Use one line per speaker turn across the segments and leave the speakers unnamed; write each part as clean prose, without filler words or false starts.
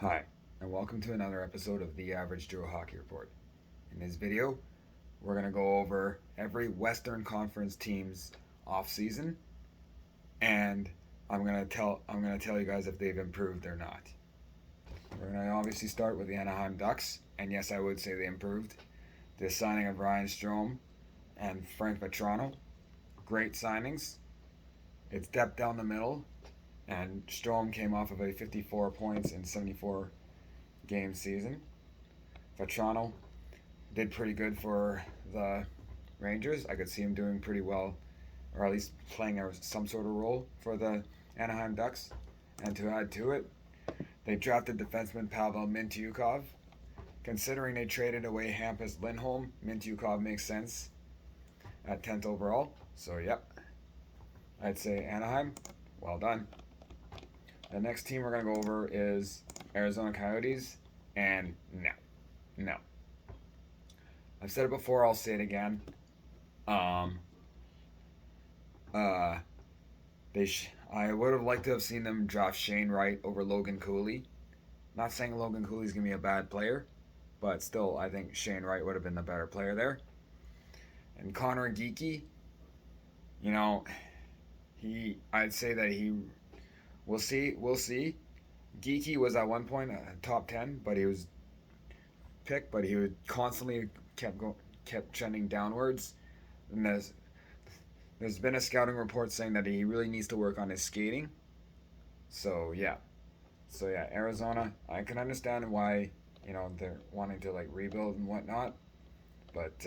Hi, and welcome to another episode of the Average Joe Hockey Report. In this video, we're going to go over every Western Conference team's off-season, and I'm going to tell you guys if they've improved or not. We're going to obviously start with the Anaheim Ducks, and yes, I would say they improved. The signing of Ryan Strome and Frank Vatrano, great signings. It's depth down the middle, and Strome came off of a 54 points in 74 game season. Vatrano did pretty good for the Rangers. I could see him doing pretty well, or at least playing some sort of role for the Anaheim Ducks. And to add to it, they drafted defenseman Pavel Mintyukov. Considering they traded away Hampus Lindholm, Mintyukov makes sense at 10th overall. So, yep, I'd say Anaheim, well done. The next team we're going to go over is Arizona Coyotes, and no. I've said it before, I'll say it again. Um, uh, I would have liked to have seen them draft Shane Wright over Logan Cooley. Not saying Logan Cooley's going to be a bad player, but still, I think Shane Wright would have been the better player there. And Connor Geekie, I'd say that we'll see. Geeky was at one point top 10, but he was picked, but he would constantly kept trending downwards. And there's been a scouting report saying that he really needs to work on his skating. So yeah, Arizona, I can understand why they're wanting to like rebuild and whatnot, but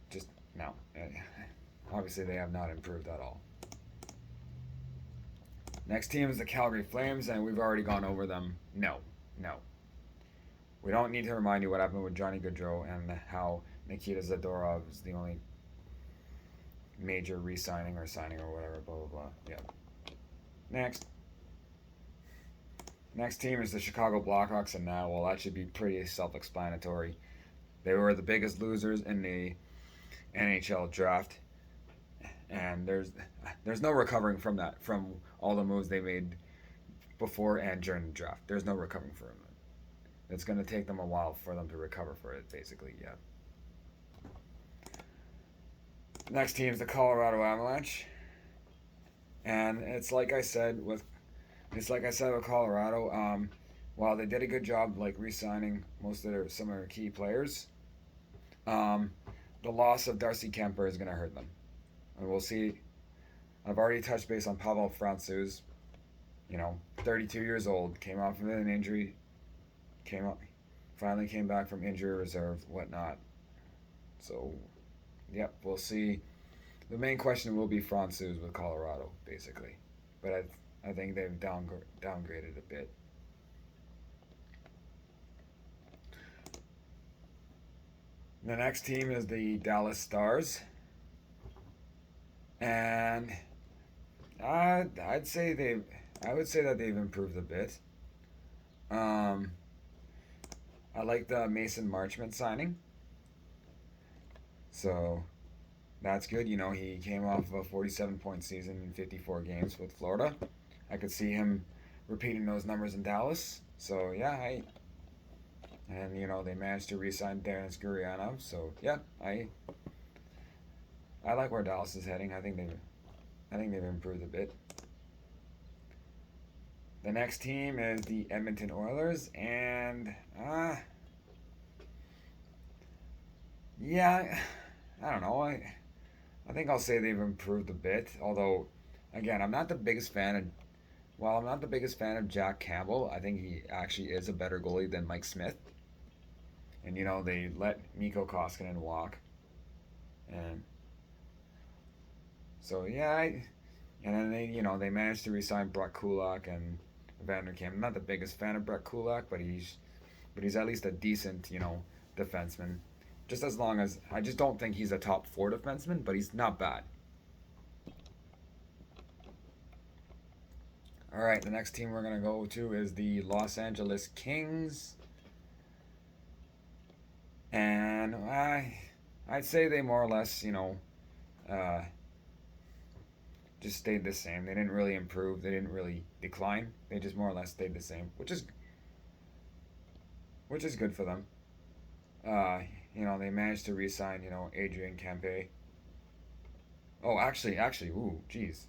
just no. Obviously, they have not improved at all. Next team is the Calgary Flames, and we've already gone over them. No. We don't need to remind you what happened with Johnny Gaudreau and how Nikita Zadorov is the only major re-signing or signing or whatever, blah, blah, blah. Yeah. Next team is the Chicago Blackhawks, and now, well, that should be pretty self-explanatory. They were the biggest losers in the NHL draft, and there's no recovering from that, from all the moves they made before and during the draft. There's no recovering from it. It's going to take them a while for them to recover for it, basically, yeah. Next team is the Colorado Avalanche. And it's like I said with Colorado, while they did a good job like re-signing some of their key players, the loss of Darcy Kemper is going to hurt them. And we'll see. I've already touched base on Pavel Francouz. 32 years old, came off of an injury, finally came back from injury reserve, whatnot. So, yep, we'll see. The main question will be Francouz with Colorado, basically. But I think they've downgraded a bit. The next team is the Dallas Stars. And I would say that they've improved a bit. I like the Mason Marchment signing. So that's good. He came off of a 47-point season in 54 games with Florida. I could see him repeating those numbers in Dallas. So yeah, they managed to re-sign Denis Gurianov. So yeah, I like where Dallas is heading. I think they've improved a bit. The next team is the Edmonton Oilers, and yeah, I don't know. I think I'll say they've improved a bit. Although, again, I'm not the biggest fan of. While I'm not the biggest fan of Jack Campbell, I think he actually is a better goalie than Mike Smith. And they let Mikko Koskinen walk, and so yeah, and then they managed to re-sign Brett Kulak and Vanderkam. I'm not the biggest fan of Brett Kulak, but he's at least a decent defenseman. Just as long as I just don't think he's a top 4 defenseman, but he's not bad. All right, the next team we're gonna go to is the Los Angeles Kings, and I'd say they more or less just stayed the same. They didn't really improve. They didn't really decline. They just more or less stayed the same, which is which is good for them. Uh, they managed to re-sign, Adrian Campe. Oh, actually, ooh, geez,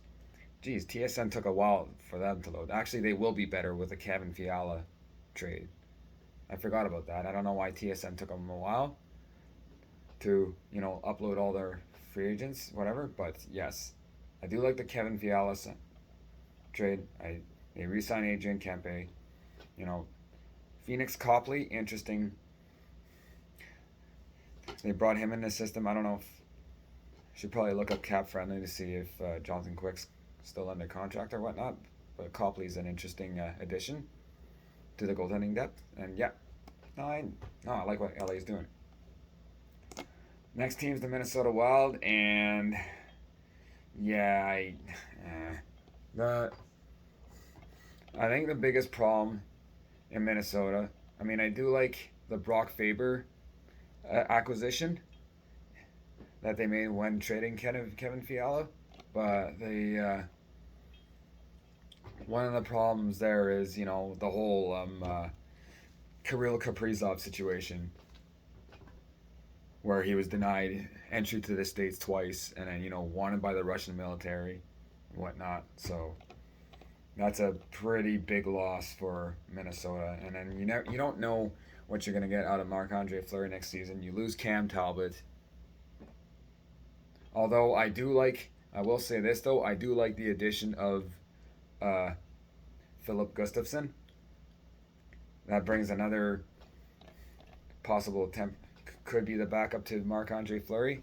TSN took a while for them to load. Actually, they will be better with the Kevin Fiala trade. I forgot about that. I don't know why TSN took them a while to, upload all their free agents, whatever. But yes, I do like the Kevin Fiala trade. They re-signed Adrian Kempe. You know, Phoenix Copley, interesting. They brought him in the system. I don't know if should probably look up Cap Friendly to see if Jonathan Quick's still under contract or whatnot. But Copley's an interesting addition to the goaltending depth. And yeah, I like what LA's doing. Next team's the Minnesota Wild, and yeah, the I think the biggest problem in Minnesota. I mean, I do like the Brock Faber acquisition that they made when trading Kevin Fiala, but one of the problems there is the whole Kirill Kaprizov situation where he was denied entry to the states twice, and then wanted by the Russian military and whatnot. So that's a pretty big loss for Minnesota. And then you don't know what you're gonna get out of Marc-Andre Fleury next season. You lose Cam Talbot. Although I will say this though, I do like the addition of Philip Gustafsson. That brings another possible attempt. Could be the backup to Marc-Andre Fleury.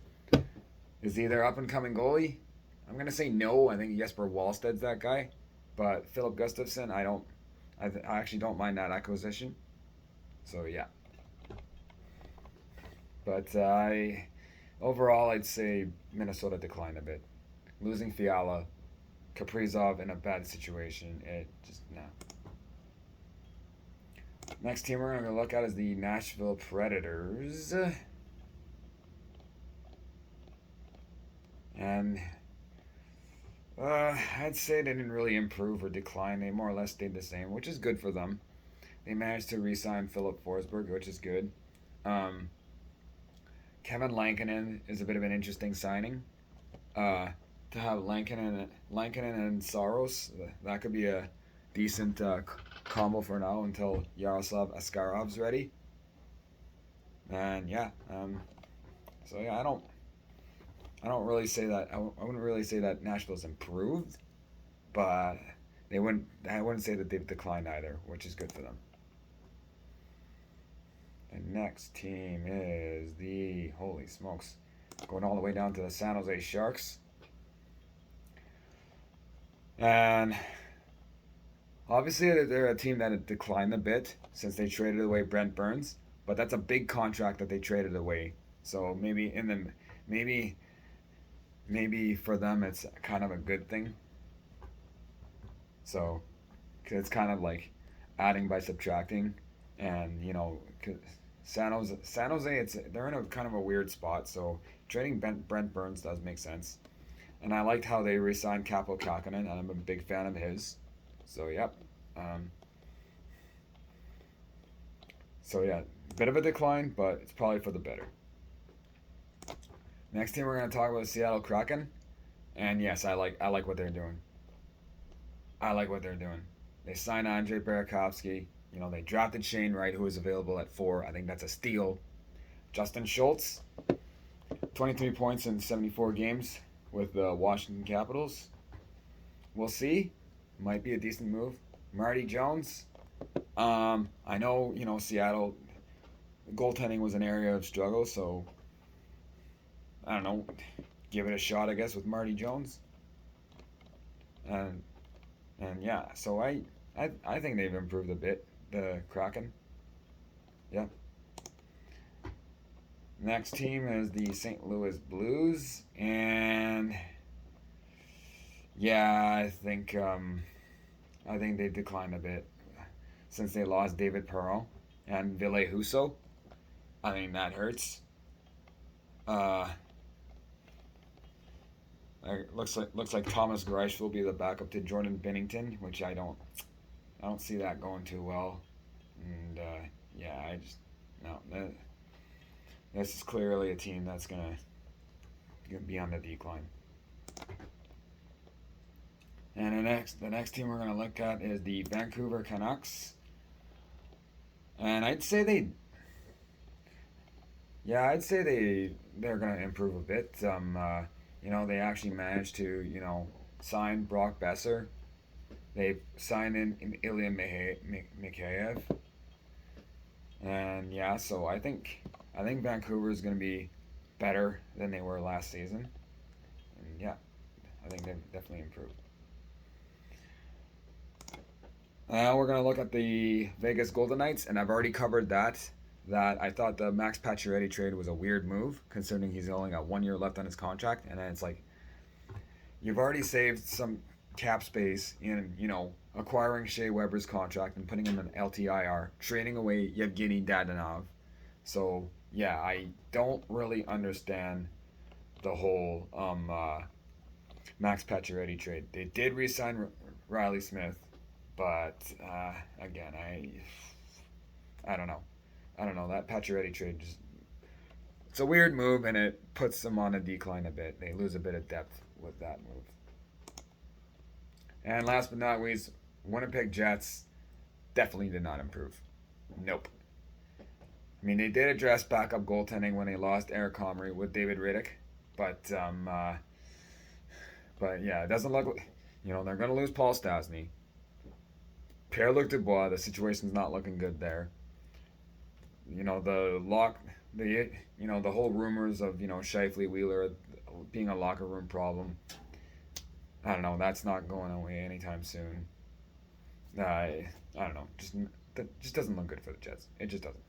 Is he their up and coming goalie? I'm gonna say no. I think Jesper Wallsted's that guy, but Philip Gustafsson, I actually don't mind that acquisition. So yeah, but overall I'd say Minnesota declined a bit, losing Fiala, Kaprizov in a bad situation. It just no. Next team we're going to look at is the Nashville Predators. And I'd say they didn't really improve or decline. They more or less stayed the same, which is good for them. They managed to re-sign Philip Forsberg, which is good. Kevin Lankinen is a bit of an interesting signing. To have Lankinen and Saros, that could be a decent combo for now until Yaroslav Askarov's ready. And yeah, so yeah, I don't really say that. I wouldn't really say that Nashville's improved, but I wouldn't say that they've declined either, which is good for them. The next team is the holy smokes, going all the way down to the San Jose Sharks, and obviously, they're a team that had declined a bit since they traded away Brent Burns, but that's a big contract that they traded away. So maybe for them it's kind of a good thing. So, cause it's kind of like adding by subtracting, and San Jose, they're in a kind of a weird spot. So trading Brent Burns does make sense, and I liked how they re-signed Capo Kakkonen, and I'm a big fan of his. So yep. So yeah, bit of a decline, but it's probably for the better. Next team we're gonna talk about the Seattle Kraken, and yes, I like what they're doing. I like what they're doing. They signed Andre Burakovsky. They drafted Shane Wright, who is available at 4. I think that's a steal. Justin Schultz, 23 points in 74 games with the Washington Capitals. We'll see. Might be a decent move. Marty Jones. I know, Seattle goaltending was an area of struggle, so I don't know. Give it a shot, I guess, with Marty Jones. And yeah, so I think they've improved a bit, the Kraken. Yeah. Next team is the St. Louis Blues, and yeah, I think they've declined a bit since they lost David Perron and Ville Husso. I mean, that hurts. Looks like Thomas Greisch will be the backup to Jordan Binnington, which I don't see that going too well. And yeah, I just no. This is clearly a team that's gonna be on the decline. And the next team we're gonna look at is the Vancouver Canucks. And I'd say they're gonna improve a bit. They actually managed to sign Brock Besser. They signed in Ilya Mikheyev, and yeah, so I think Vancouver is gonna be better than they were last season, and yeah, I think they've definitely improved. Now we're gonna look at the Vegas Golden Knights, and I've already covered that. That I thought the Max Pacioretty trade was a weird move, considering he's only got 1 year left on his contract, and then it's like you've already saved some cap space in acquiring Shea Weber's contract and putting him in LTIR, trading away Yevgeny Dadonov. So yeah, I don't really understand the whole Max Pacioretty trade. They did re-sign Riley Smith, but again, I don't know. I don't know. That Pacioretty trade just it's a weird move, and it puts them on a decline a bit. They lose a bit of depth with that move. And last but not least, Winnipeg Jets definitely did not improve. Nope. I mean, they did address backup goaltending when they lost Eric Comrie with David Riddick, but yeah, it doesn't look like they're gonna lose Paul Stastny. Pierre-Luc Dubois, the situation's not looking good there. The whole rumors of Shifley Wheeler being a locker room problem. I don't know. That's not going away anytime soon. I don't know. That just doesn't look good for the Jets. It just doesn't.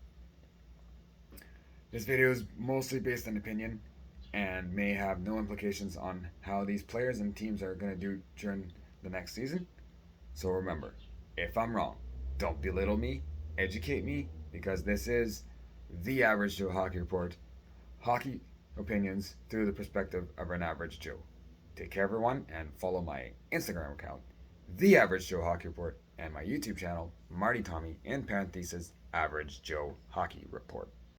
This video is mostly based on opinion and may have no implications on how these players and teams are going to do during the next season. So remember, if I'm wrong, don't belittle me, educate me, because this is the Average Joe Hockey Report. Hockey opinions through the perspective of an average Joe. Take care, everyone, and follow my Instagram account, The Average Joe Hockey Report, and my YouTube channel, Marty Tommy, in parentheses, Average Joe Hockey Report.